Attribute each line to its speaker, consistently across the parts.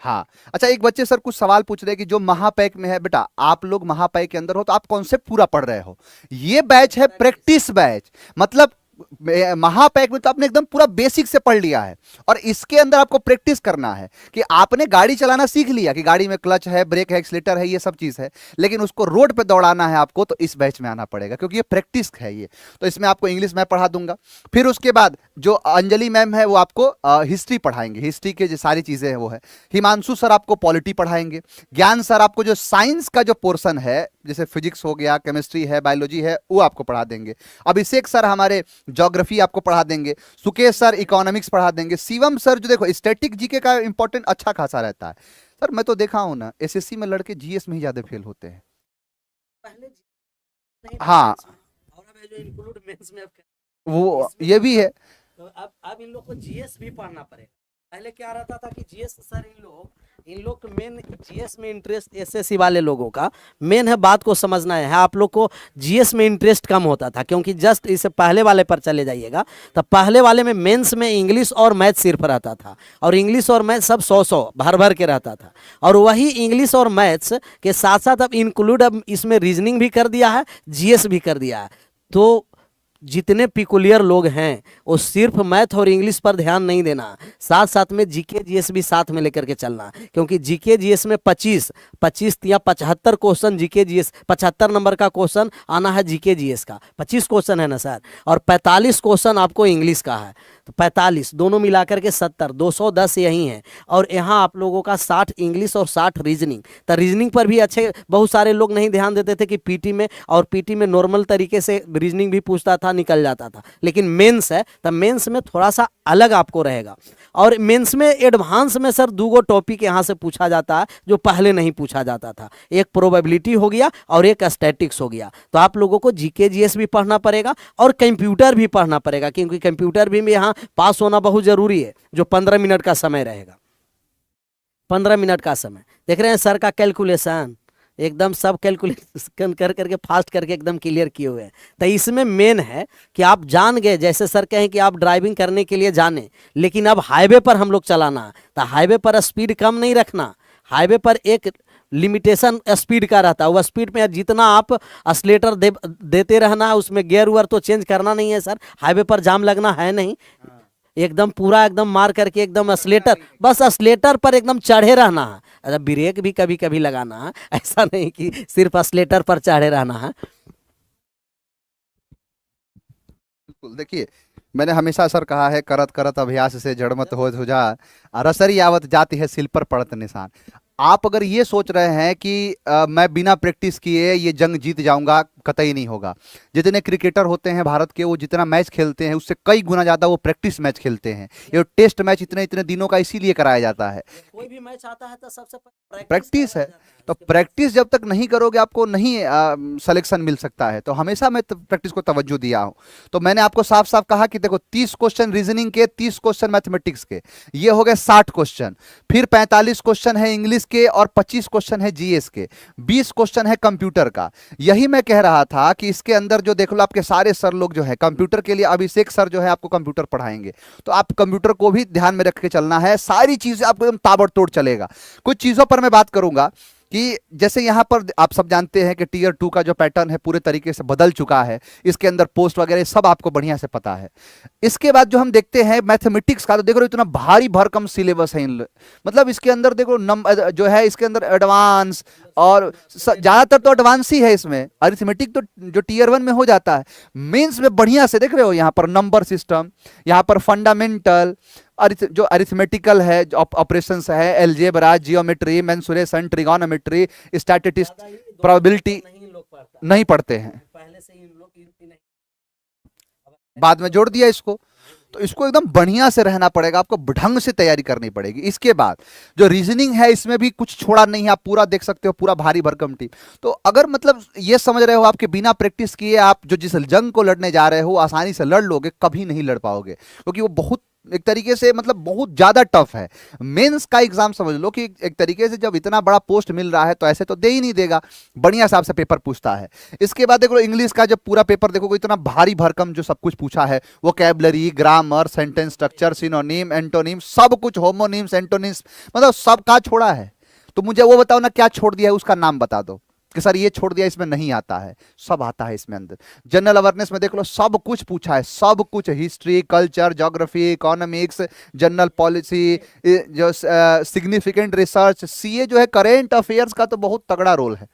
Speaker 1: हाँ। अच्छा, एक बच्चे सर कुछ सवाल पूछ रहे हैं कि जो महापैक में है, बेटा आप लोग महापैक के अंदर हो तो आप कॉन्सेप्ट पूरा पढ़ रहे हो। ये बैच है प्रैक्टिस बैच, मतलब महापैक में तो आपने एकदम पूरा बेसिक से पढ़ लिया है, और इसके अंदर आपको प्रैक्टिस करना है कि आपने गाड़ी चलाना सीख लिया कि गाड़ी में क्लच है, ब्रेक है, एक्सीलेटर है, ये सब चीज है, लेकिन उसको रोड पे दौड़ाना है आपको, तो इस बैच में आना पड़ेगा क्योंकि ये प्रैक्टिस है ये। तो इसमें आपको इंग्लिश मैं पढ़ा दूंगा, फिर उसके बाद जो अंजलि मैम है वो आपको हिस्ट्री पढ़ाएंगे, हिस्ट्री के जो सारी चीजें हैं वो है। हिमांशु सर आपको पॉलिटी पढ़ाएंगे। ज्ञान सर आपको जो साइंस का जो पोर्शन है, जैसे फिजिक्स हो गया, केमिस्ट्री है, बायोलॉजी है, वो आपको पढ़ा देंगे। अभिषेक सर हमारे ज्योग्राफी आपको पढ़ा देंगे। सुकेश सर इकोनॉमिक्स पढ़ा देंगे। शिवम सर जो देखो स्टैटिक जीके का इंपॉर्टेंट अच्छा खासा रहता है। सर मैं तो देखा हूं ना, एसएससी में लड़के जीएस में ही ज्यादा फेल होते हैं।
Speaker 2: पहले नहीं था
Speaker 1: हाँ,
Speaker 2: मेंस में, और अब जो इंक्लूड मेंस में अब
Speaker 1: वो
Speaker 2: इसमें
Speaker 1: ये भी है।
Speaker 2: तो अब इन लोग को जीएस भी पढ़ना पड़ेगा। पहले क्या रहता था कि जीएस सर इन लोग मेन जीएस में इंटरेस्ट, एसएससी वाले लोगों का मेन है बात को समझना है। आप लोग को जीएस में इंटरेस्ट कम होता था, क्योंकि जस्ट इससे पहले वाले पर चले जाइएगा तो पहले वाले में मेंस में इंग्लिश और मैथ सिर्फ रहता था, और इंग्लिश और मैथ सब 100 भर भर के रहता था। और वही इंग्लिश और मैथ्स के साथ साथ अब इंक्लूड अब इसमें रीजनिंग भी कर दिया है, जीएस भी कर दिया है। तो जितने पिकुलियर लोग हैं वो सिर्फ मैथ और इंग्लिश पर ध्यान नहीं देना, साथ साथ में जीके जीएस भी साथ में लेकर के चलना, क्योंकि जीके जीएस में 25 या 75 क्वेश्चन जीके जीएस, 75 नंबर का क्वेश्चन आना है जीके जीएस का, 25 क्वेश्चन है ना सर, और 45 क्वेश्चन आपको इंग्लिश का है। तो 45 दोनों मिलाकर के 70, 210 यही है। और यहाँ आप लोगों का 60 इंग्लिश और 60 रीजनिंग। तो रीजनिंग पर भी अच्छे बहुत सारे लोग नहीं ध्यान देते थे कि पीटी में, और पीटी में नॉर्मल तरीके से रीजनिंग भी पूछता था, निकल जाता था। लेकिन मेंस है तो मेंस में थोड़ा सा अलग आपको रहेगा। और मेंस में एडवांस में सर 2 टॉपिक यहाँ से पूछा जाता है जो पहले नहीं पूछा जाता था, एक प्रोबेबिलिटी हो गया और एक स्टैटिक्स हो गया। तो आप लोगों को जीके जीएस भी पढ़ना पड़ेगा और कंप्यूटर भी पढ़ना पड़ेगा, क्योंकि कंप्यूटर भी में यहाँ पास होना बहुत जरूरी है। जो 15 मिनट का समय रहेगा, 15 मिनट का समय, देख रहे हैं सर का कैलकुलेशन एकदम सब कैलकुलेशन कर करके फास्ट करके एकदम क्लियर किए हुए हैं। तो इसमें मेन है कि आप जान गए, जैसे सर कहें कि आप ड्राइविंग करने के लिए जाने, लेकिन अब हाईवे पर हम लोग चलाना है, तो हाईवे पर स्पीड कम नहीं रखना। हाईवे पर एक लिमिटेशन स्पीड का रहता है, वह स्पीड में जितना आप एक्सीलेटर देते रहना है, उसमें गियर उयर तो चेंज करना नहीं है सर। हाईवे पर जाम लगना है नहीं, एकदम पूरा एकदम मार करके एकदम एक्सीलेटर, बस एक्सीलेटर पर एकदम चढ़े रहना है। अच्छा, ब्रेक भी कभी कभी लगाना है, ऐसा नहीं कि सिर्फ एक्सीलेटर पर चढ़े रहना है।
Speaker 1: बिल्कुल, देखिए मैंने हमेशा सर कहा है, करत करत अभ्यास से जड़ मत हो जा, रसरी आवत जाती है सिल पर पड़त निशान। आप अगर ये सोच रहे हैं कि मैं बिना प्रैक्टिस किए ये जंग जीत जाऊंगा, कतई नहीं होगा। जितने क्रिकेटर होते हैं भारत के, वो जितना मैच खेलते हैं उससे कई गुना ज्यादा वो प्रैक्टिस मैच खेलते हैं। ये टेस्ट मैच इतने इतने दिनों का इसीलिए कराया जाता है,
Speaker 2: कोई भी मैच आता है तो सबसे पहले
Speaker 1: प्रैक्टिस है। तो प्रैक्टिस जब तक नहीं करोगे आपको नहीं सिलेक्शन मिल सकता है। तो हमेशा मैं प्रैक्टिस को तवज्जो दिया हूं। तो मैंने आपको साफ साफ कहा कि देखो 30 क्वेश्चन रीजनिंग के, 30 क्वेश्चन मैथमेटिक्स के, ये हो गए 60 क्वेश्चन। फिर 45 क्वेश्चन है इंग्लिश के और 25 क्वेश्चन है जीएस के, 20 क्वेश्चन है कंप्यूटर का। यही मैं कह रहा था कि इसके अंदर जो देख लो आपके सारे सर लोग जो है कंप्यूटर के लिए, अभिषेक सर जो है आपको कंप्यूटर पढ़ाएंगे, तो आप कंप्यूटर को भी ध्यान में रख के चलना है। सारी चीजें आपको एकदम ताबड़तोड़ चलेगा। कुछ चीजों पर मैं बात करूंगा कि जैसे यहाँ पर आप सब जानते हैं कि टीयर 2 का जो पैटर्न है पूरे तरीके से बदल चुका है। इसके अंदर पोस्ट वगैरह सब आपको बढ़िया से पता है। इसके बाद जो हम देखते हैं मैथमेटिक्स का, तो देखो इतना भारी भरकम सिलेबस है मतलब इसके अंदर देखो नंबर जो है, इसके अंदर एडवांस और ज्यादातर तो एडवांस ही है इसमें। अरिथमेटिक तो जो टीयर 1 में हो जाता है, मेंस में बढ़िया से देख रहे हो यहाँ पर नंबर सिस्टम, यहाँ पर फंडामेंटल, जो अरिथमेटिकल है, जो ऑपरेशंस है, algebra, geometry, mensuration, trigonometry, statistics, probability नहीं पढ़ते हैं,
Speaker 2: पहले से ही इन लोग
Speaker 1: बाद में जोड़ दिया इसको। तो इसको एकदम बढ़िया से रहना पड़ेगा, आपको ढंग से तैयारी करनी पड़ेगी। इसके बाद जो रीजनिंग है इसमें भी कुछ छोड़ा नहीं है, आप पूरा देख सकते हो, पूरा भारी भरकम टीम। तो अगर मतलब ये समझ रहे हो आपके बिना प्रैक्टिस किए आप जो जिस जंग को लड़ने जा रहे हो आसानी से लड़ लोगे, कभी नहीं लड़ पाओगे, क्योंकि वो बहुत एक तरीके से मतलब बहुत ज्यादा टफ है। मेंस का एग्जाम समझ लो कि एक तरीके से जब इतना बड़ा पोस्ट मिल रहा है तो ऐसे तो दे ही नहीं देगा, बढ़िया हिसाब से पेपर पूछता है। इसके बाद देख लो इंग्लिश का जब पूरा पेपर देखोगे इतना भारी भरकम जो सब कुछ पूछा है, vocabulary, grammar, sentence structure, synonym, antonym, सब कुछ, होमोनिम्स, एंटोनिम्स, मतलब सब का छोड़ा है। तो मुझे वो बताओ ना क्या छोड़ दिया है, उसका नाम बता दो कि सर ये छोड़ दिया, इसमें नहीं आता है। सब आता है इसमें अंदर। जनरल अवेयरनेस में देख लो सब कुछ पूछा है, सब कुछ, history, culture, geography, economics, general policy, जो सिग्निफिकेंट रिसर्च। सीए जो है करेंट अफेयर्स का तो बहुत तगड़ा रोल है।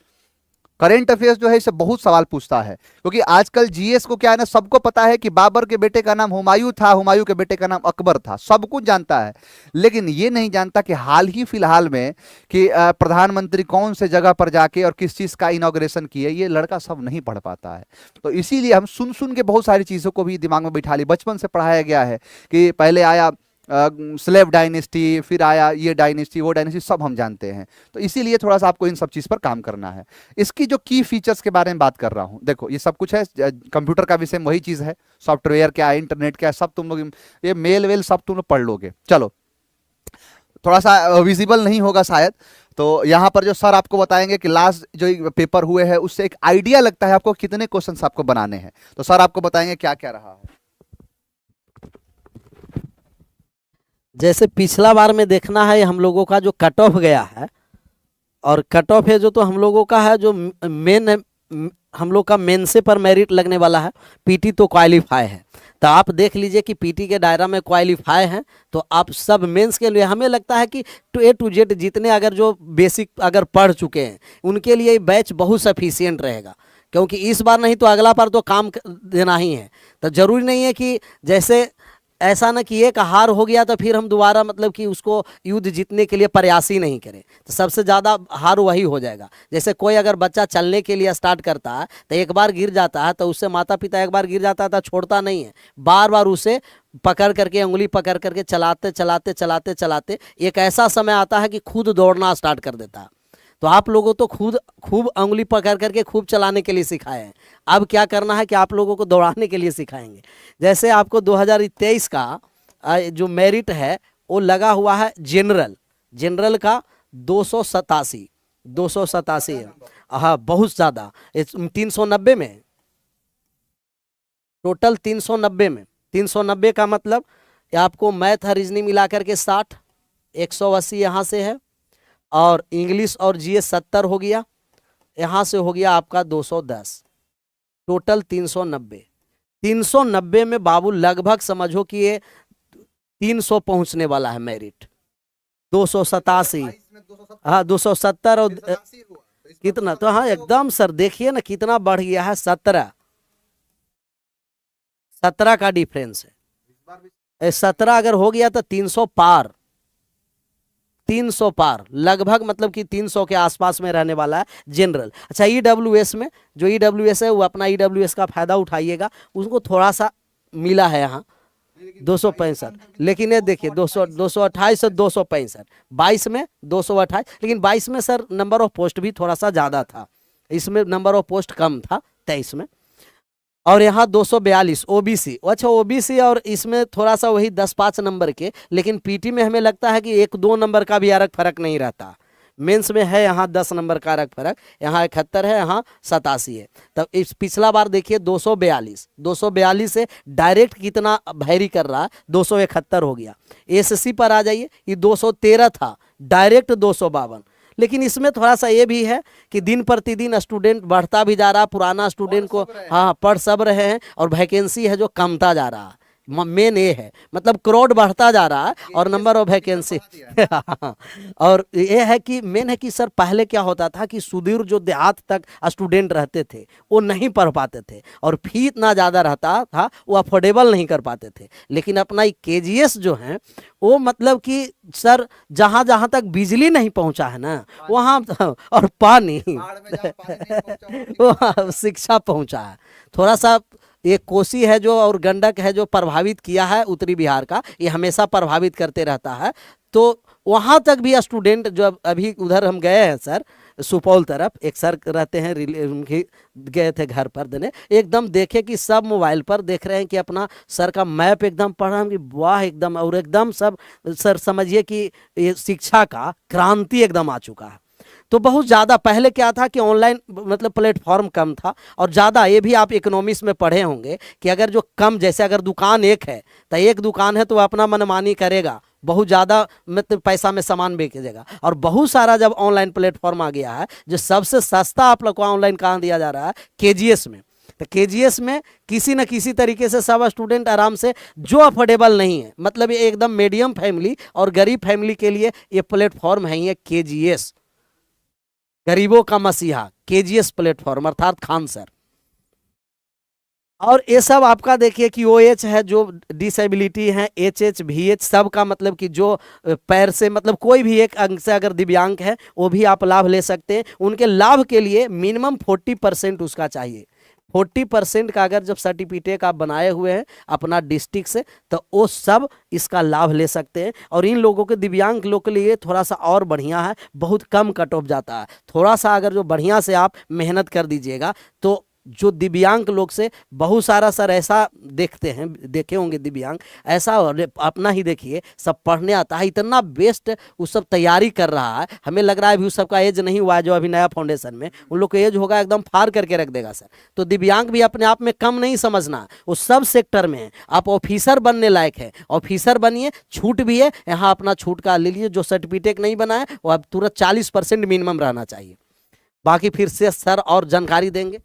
Speaker 1: करेंट अफेयर्स जो है इससे बहुत सवाल पूछता है, क्योंकि आजकल जीएस को क्या है ना, सबको पता है कि बाबर के बेटे का नाम हुमायूं था, हुमायूं के बेटे का नाम अकबर था, सब कुछ जानता है। लेकिन ये नहीं जानता कि हाल ही फिलहाल में कि प्रधानमंत्री कौन से जगह पर जाके और किस चीज का इनॉग्रेशन किए, ये लड़का सब नहीं पढ़ पाता है। तो इसीलिए हम सुन सुन के बहुत सारी चीजों को भी दिमाग में बिठा ली। बचपन से पढ़ाया गया है कि पहले आया स्लेव डायनेस्टी, फिर आया ये डायनेस्टी, वो डायनेस्टी, सब हम जानते हैं। तो इसीलिए थोड़ा सा आपको इन सब चीज़ पर काम करना है। इसकी जो की फीचर्स के बारे में बात कर रहा हूँ, देखो ये सब कुछ है, कंप्यूटर का भी सेम वही चीज़ है, सॉफ्टवेयर क्या है, इंटरनेट क्या है, सब तुम लोग, ये मेल वेल सब तुम लोग पढ़ लोगे। चलो, थोड़ा सा विजिबल नहीं होगा शायद, तो यहाँ पर जो सर आपको बताएंगे कि लास्ट जो पेपर हुए हैं उससे एक आइडिया लगता है आपको कितने क्वेश्चंस आपको बनाने हैं। तो सर आपको बताएंगे क्या क्या रहा है।
Speaker 2: जैसे पिछला बार में देखना है हम लोगों का जो कट ऑफ गया है, और कट ऑफ है जो तो हम लोगों का है जो मेन हम लोग का मेन से पर मेरिट लगने वाला है, पीटी तो क्वालिफाई है। तो आप देख लीजिए कि पीटी के दायरा में क्वालिफाई हैं, तो आप सब मेंस के लिए हमें लगता है कि ए टू जेड जितने अगर जो बेसिक अगर पढ़ चुके हैं उनके लिए बैच बहुत सफिशियंट रहेगा, क्योंकि इस बार नहीं तो अगला बार तो काम देना ही है। तो ज़रूरी नहीं है कि जैसे ऐसा ना कि एक हार हो गया तो फिर हम दोबारा मतलब कि उसको युद्ध जीतने के लिए प्रयास ही नहीं करें, तो सबसे ज़्यादा हार वही हो जाएगा। जैसे कोई अगर बच्चा चलने के लिए स्टार्ट करता है तो एक बार गिर जाता है, तो उससे माता पिता एक बार गिर जाता है तो छोड़ता नहीं है, बार बार उसे पकड़ करके, उंगली पकड़ करके चलाते चलाते चलाते चलाते एक ऐसा समय आता है कि खुद दौड़ना स्टार्ट कर देता है। तो आप लोगों तो खुद खूब उंगली पकड़ करके खूब चलाने के लिए सिखाए हैं, अब क्या करना है कि आप लोगों को दौड़ाने के लिए सिखाएंगे। जैसे आपको 2023 का जो मेरिट है वो लगा हुआ है जनरल का 287 है। हाँ, बहुत ज़्यादा, 390 में टोटल, 390 का मतलब आपको मैथ और रीजनिंग मिला करके 60, 180 यहाँ से है, और इंग्लिश और जीएस 70 हो गया, यहाँ से हो गया आपका 210, टोटल 390 में बाबू लगभग समझो कि ये 300 पहुंचने वाला है मेरिट। 287, हाँ 270 और कितना, तो हाँ एकदम सर देखिए ना कितना बढ़ गया है, 17 का डिफरेंस है। 17 अगर हो गया तो 300 पार लगभग, मतलब कि 300 के आसपास में रहने वाला है जनरल। अच्छा, ईडब्ल्यूएस में जो ईडब्ल्यूएस है वो अपना ईडब्ल्यूएस का फायदा उठाइएगा, उसको थोड़ा सा मिला है यहाँ 265, लेकिन ये देखिए 228 से 265, 22 में 228, लेकिन 22 में सर नंबर ऑफ पोस्ट भी थोड़ा सा ज़्यादा था, इसमें नंबर ऑफ पोस्ट कम था 23 में। और यहाँ 242 ओबीसी, अच्छा ओबीसी और इसमें थोड़ा सा वही 10-5 नंबर के, लेकिन पीटी में हमें लगता है कि 1-2 नंबर का भी फर्क नहीं रहता। मेंस में है यहाँ 10 नंबर का फर्क, यहाँ 71 है, यहाँ 87 है। तब इस पिछला बार देखिए 242 से डायरेक्ट कितना भैरी कर रहा है, 271 हो गया। एसएससी पर आ जाइए, ये 213 था, डायरेक्ट 252। लेकिन इसमें थोड़ा सा ये भी है कि दिन प्रतिदिन स्टूडेंट बढ़ता भी जा रहा, पुराना स्टूडेंट को हाँ पढ़ सब रहे हैं, और वैकेंसी है जो कमता जा रहा है, मेन ये है, मतलब क्राउड बढ़ता जा रहा है और नंबर ऑफ वैकेंसी और ये है कि मेन है कि सर पहले क्या होता था कि सुदूर जो देहात तक स्टूडेंट रहते थे वो नहीं पढ़ पाते थे, और फी इतना ज़्यादा रहता था वो अफोर्डेबल नहीं कर पाते थे। लेकिन अपना केजीएस जो है वो मतलब कि सर जहाँ जहाँ तक बिजली नहीं पहुँचा है ना वहाँ और पानी वहाँ शिक्षा पहुँचा है। थोड़ा सा ये कोसी है जो और गंडक है जो प्रभावित किया है उत्तरी बिहार का, ये हमेशा प्रभावित करते रहता है। तो वहाँ तक भी स्टूडेंट जो अभी उधर हम गए हैं सर, सुपौल तरफ, एक सर रहते हैं, उनके गए थे घर पर देने, एकदम देखे कि सब मोबाइल पर देख रहे हैं कि अपना सर का मैप एकदम पढ़ रहे हैं कि वाह एकदम, और एकदम सब सर समझिए कि ये शिक्षा का क्रांति एकदम आ चुका है। तो बहुत ज़्यादा पहले क्या था कि ऑनलाइन मतलब प्लेटफॉर्म कम था, और ज़्यादा ये भी आप इकोनॉमिक्स में पढ़े होंगे कि अगर जो कम, जैसे अगर दुकान एक है तो एक दुकान है तो अपना मनमानी करेगा, बहुत ज़्यादा मतलब पैसा में सामान बेचेगा। और बहुत सारा जब ऑनलाइन प्लेटफॉर्म आ गया है, जो सबसे सस्ता आप लोग को ऑनलाइन कहाँ दिया जा रहा है, केजीएस में। तो केजीएस में किसी न किसी तरीके से सब स्टूडेंट आराम से, जो अफोर्डेबल नहीं है, मतलब ये एकदम मीडियम फैमिली और गरीब फैमिली के लिए ये प्लेटफॉर्म है, ये केजीएस, गरीबों का मसीहा, केजीएस प्लेटफॉर्म अर्थात खान सर। और ये सब आपका देखिए कि ओएच है, जो डिसेबिलिटी है, एचएच वीएच, सब का मतलब कि जो पैर से मतलब कोई भी एक अंग से अगर दिव्यांग है वो भी आप लाभ ले सकते हैं। उनके लाभ के लिए मिनिमम 40% उसका चाहिए। 40% का अगर जब सर्टिफिकेट आप बनाए हुए हैं अपना डिस्ट्रिक्ट से, तो वो सब इसका लाभ ले सकते हैं। और इन लोगों के, दिव्यांग लोग के लिए थोड़ा सा और बढ़िया है, बहुत कम कट ऑफ जाता है। थोड़ा सा अगर जो बढ़िया से आप मेहनत कर दीजिएगा तो जो दिव्यांग लोग से बहुत सारा सर ऐसा देखते हैं, देखे होंगे दिव्यांग ऐसा, अपना ही देखिए, सब पढ़ने आता है, इतना बेस्ट वो सब तैयारी कर रहा है, हमें लग रहा है अभी उस सबका एज नहीं हुआ है जो अभी नया फाउंडेशन में, उन लोग का एज होगा एकदम फाड़ करके रख देगा सर। तो दिव्यांग भी अपने आप में कम नहीं समझना, वो सब सेक्टर में है। आप ऑफिसर बनने लायक है, ऑफिसर बनिए, छूट भी है यहाँ, अपना छूट का ले लीजिए। जो सर्टिफिकेट नहीं बना है वो अब तुरंत 40% मिनिमम रहना चाहिए। बाकी फिर से सर और जानकारी देंगे।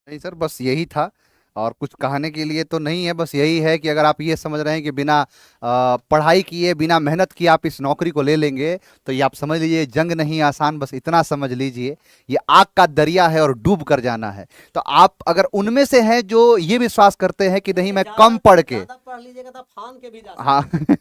Speaker 1: नहीं सर, बस यही था, और कुछ कहने के लिए तो नहीं है, बस यही है कि अगर आप ये समझ रहे हैं कि बिना पढ़ाई किए, बिना मेहनत किए आप इस नौकरी को ले लेंगे, तो ये आप समझ लीजिए जंग नहीं आसान, बस इतना समझ लीजिए ये आग का दरिया है और डूब कर जाना है। तो आप अगर उनमें से हैं जो ये विश्वास करते हैं कि नहीं मैं कम पढ़ के,
Speaker 2: पढ़ लीजिएगा तो फान के भी जा सकते
Speaker 1: हाँ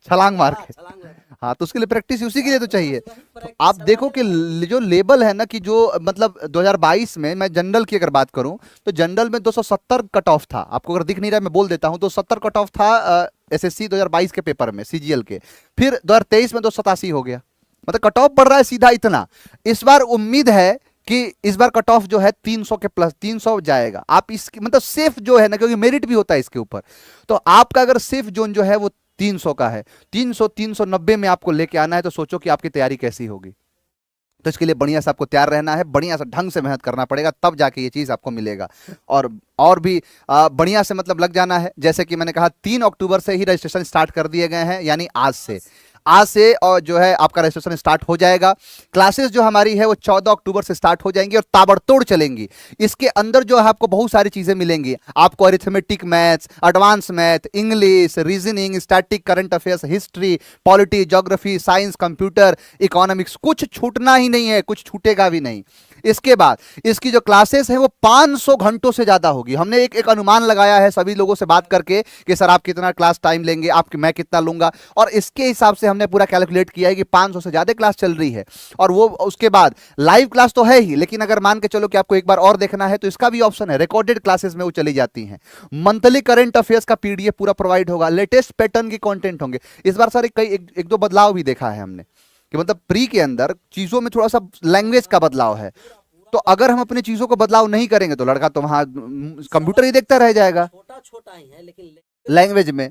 Speaker 1: छलांग मार के,
Speaker 2: छलांग लगा।
Speaker 1: हाँ, तो उसके लिए प्रैक्टिस उसी के लिए तो चाहिए।
Speaker 2: वही
Speaker 1: तो
Speaker 2: practice
Speaker 1: आप
Speaker 2: सब
Speaker 1: देखो कि
Speaker 2: है।
Speaker 1: जो लेबल है ना, कि जो मतलब 2022 में, मैं जनरल की अगर बात करूं तो जनरल में 270 कट ऑफ था। आपको अगर दिख नहीं रहा है मैं बोल देता हूं, 270 कट ऑफ था एसएससी 2022 के पेपर में, सीजीएल के। फिर 2023 में 287 हो गया, मतलब कट ऑफ बढ़ रहा है सीधा इतना। इस बार उम्मीद है कि इस बार कट ऑफ जो है 300 के प्लस 300 जाएगा। आप इसकी मतलब सेफ जो है ना, क्योंकि मेरिट भी होता है इसके ऊपर, तो आपका अगर सेफ जोन जो है वो 300 का है, 300 390 में आपको लेके आना है, तो सोचो कि आपकी तैयारी कैसी होगी। तो इसके लिए बढ़िया से आपको तैयार रहना है, बढ़िया से ढंग से मेहनत करना पड़ेगा, तब जाके ये चीज़ आपको मिलेगा। और भी बढ़िया से मतलब लग जाना है। जैसे कि मैंने कहा 3 अक्टूबर से ही रजिस्ट्रेशन स्टार्ट कर दिए गए हैं, यानी आज से और जो है आपका रजिस्ट्रेशन स्टार्ट हो जाएगा। क्लासेस जो हमारी है वो 14 अक्टूबर से स्टार्ट हो जाएंगी और ताबड़तोड़ चलेंगी। इसके अंदर जो है आपको बहुत सारी चीजें मिलेंगी। आपको arithmetic maths, advance math, English, reasoning, static, current affairs, history, polity, geography, science, computer, economics, कुछ छूटना ही नहीं है, कुछ छूटेगा भी नहीं। इसके बाद इसकी जो क्लासेस है वो 500 घंटों से ज्यादा होगी। हमने एक अनुमान लगाया है सभी लोगों से बात करके कि सर आप कितना क्लास टाइम लेंगे, मैं कितना लूंगा, और इसके हिसाब से हमने पूरा कैलकुलेट किया है कि 500 से ज्यादा क्लास चल रही है। और वो उसके बाद लाइव क्लास तो है ही, लेकिन अगर मान के चलो कि आपको एक बार और देखना है तो इसका भी ऑप्शन है, रिकॉर्डेड क्लासेस में वो चली जाती हैं। मंथली करंट अफेयर्स का पीडीएफ पूरा प्रोवाइड होगा, लेटेस्ट पैटर्न के कंटेंट होंगे। इस बार सर एक दो बदलाव भी देखा है हमने कि मतलब प्री के अंदर चीजों में थोड़ा सा लैंग्वेज का बदलाव है। तो अगर हम अपनी चीजों को बदलाव नहीं करेंगे तो लड़का तो वहां कंप्यूटर ही देखता रह जाएगा
Speaker 2: छोटा छोटा ही है लेकिन
Speaker 1: लैंग्वेज में।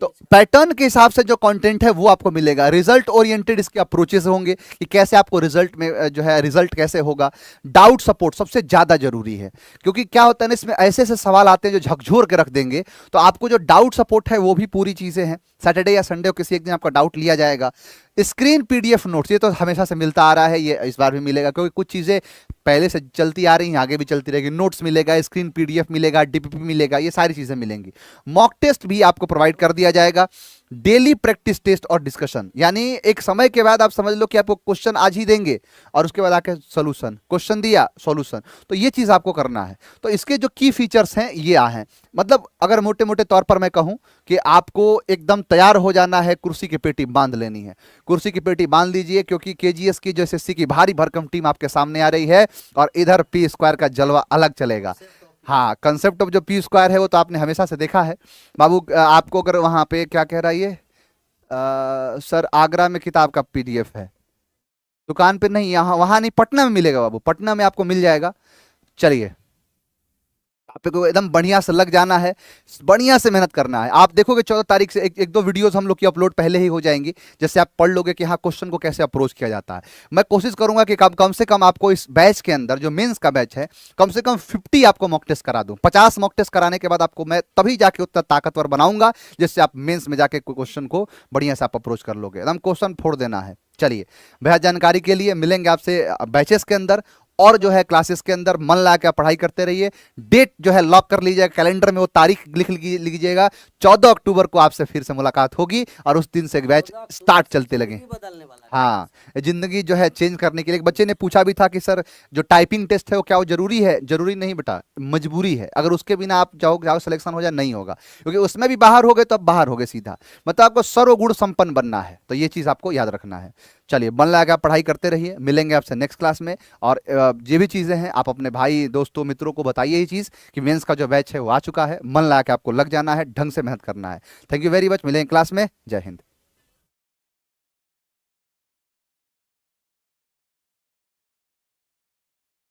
Speaker 1: तो पैटर्न के हिसाब से जो कंटेंट है वो आपको मिलेगा। रिजल्ट ओरिएंटेड इसके अप्रोचेस होंगे कि कैसे आपको रिजल्ट में जो है रिजल्ट कैसे होगा। डाउट सपोर्ट सबसे ज्यादा जरूरी है, क्योंकि क्या होता है ना, इसमें ऐसे ऐसे सवाल आते हैं जो झकझोर के रख देंगे। तो आपको जो डाउट सपोर्ट है वो भी पूरी चीजें हैं। सैटरडे या संडे को किसी एक दिन आपका डाउट लिया जाएगा। स्क्रीन पीडीएफ नोट्स ये तो हमेशा से मिलता आ रहा है, ये इस बार भी मिलेगा, क्योंकि कुछ चीजें पहले से चलती आ रही हैं, आगे भी चलती रहेगी। नोट्स मिलेगा, स्क्रीन पीडीएफ मिलेगा, डीपीपी मिलेगा, ये सारी चीजें मिलेंगी। मॉक टेस्ट भी आपको प्रोवाइड कर दिया जाएगा। डेली प्रैक्टिस टेस्ट और डिस्कशन, यानी एक समय के बाद आप समझ लो कि आपको क्वेश्चन आज ही देंगे और उसके बाद आके सॉल्यूशन, क्वेश्चन दिया सॉल्यूशन, तो ये चीज आपको करना है। तो इसके जो की फीचर्स हैं ये हैं। मतलब अगर मोटे मोटे तौर पर मैं कहूं कि आपको एकदम तैयार हो जाना है, कुर्सी की पेटी बांध लेनी है। कुर्सी की पेटी बांध लीजिए, क्योंकि केजीएस की जो एसएससी की भारी भरकम टीम आपके सामने आ रही है, और इधर पी स्क्वायर का जलवा अलग चलेगा। हाँ, कंसेप्ट ऑफ जो पी स्क्वायर है वो तो आपने हमेशा से देखा है। बाबू आपको अगर वहां पे क्या कह रहा है ये सर, आगरा में किताब का पीडीएफ है, दुकान पे नहीं, यहाँ वहां नहीं, पटना में मिलेगा बाबू, पटना में आपको मिल जाएगा। चलिए, आपको एकदम बढ़िया से लग जाना है, बढ़िया से मेहनत करना है। आप देखोगे 14 तारीख से एक दो वीडियोस हम लोग की अपलोड पहले ही हो जाएंगी, जैसे आप पढ़ लोगे कि हाँ क्वेश्चन को कैसे अप्रोच किया जाता है। मैं कोशिश करूंगा कि कम से कम आपको इस बैच के अंदर, जो मेंस का बैच है, कम से कम 50 आपको मॉक टेस्ट करा दूं। 50 मॉक टेस्ट कराने के बाद आपको मैं तभी जाके उतना ताकतवर बनाऊंगा जिससे आप मेंस में जाके क्वेश्चन को बढ़िया से आप अप्रोच कर लोगे, एकदम क्वेश्चन फोड़ देना है। चलिए, बेहद जानकारी के लिए मिलेंगे आपसे बैचेस के अंदर, और जो है क्लासेस के अंदर मन लगा के आप पढ़ाई करते रहिए। डेट जो है लॉक कर लीजिएगा कैलेंडर में, वो तारीख लिख लीजिएगा, 14 अक्टूबर को आपसे फिर से मुलाकात होगी और उस दिन से बैच स्टार्ट चलते लगे।
Speaker 2: बदलने वाला है।
Speaker 1: हाँ, जिंदगी जो है चेंज करने के लिए। एक बच्चे ने पूछा भी था कि सर जो टाइपिंग टेस्ट है वो क्या वो जरूरी है? जरूरी नहीं बेटा, मजबूरी है। अगर उसके बिना आप जाओ सिलेक्शन हो जाए, नहीं होगा, क्योंकि उसमें भी बाहर हो गए तो अब बाहर हो गए सीधा, मतलब आपको सर्वगुण संपन्न बनना है, तो ये चीज आपको याद रखना है। चलिए, मन लगा के आप पढ़ाई करते रहिए, मिलेंगे आपसे नेक्स्ट क्लास में। और जो भी चीज़ें हैं आप अपने भाई दोस्तों मित्रों को बताइए ये चीज़ कि मेंस का जो बैच है वो आ चुका है, मन लगा के आपको लग जाना है, ढंग से मेहनत करना है। थैंक यू वेरी मच, मिलेंगे क्लास में। जय हिंद।